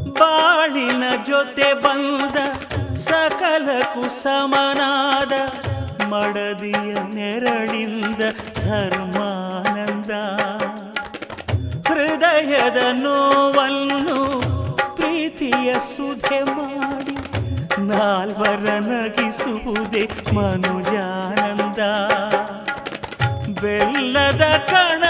ಬಾಳಿನ ಜೊತೆ ಬಂದ ಸಕಲಕ್ಕೂ ಸಮನಾದ ಮಡದಿಯ ನೆರಳಿಂದ ಧರ್ಮಾನಂದ. ಹೃದಯದ ನೋವನ್ನು ಪ್ರೀತಿಯ ಸುಧೆ ಮಾಡಿ ನಾಲ್ವರ ನಗಿಸುವುದೇ ಮನುಜಾನಂದ. ಬೆಲ್ಲದ ಕಣ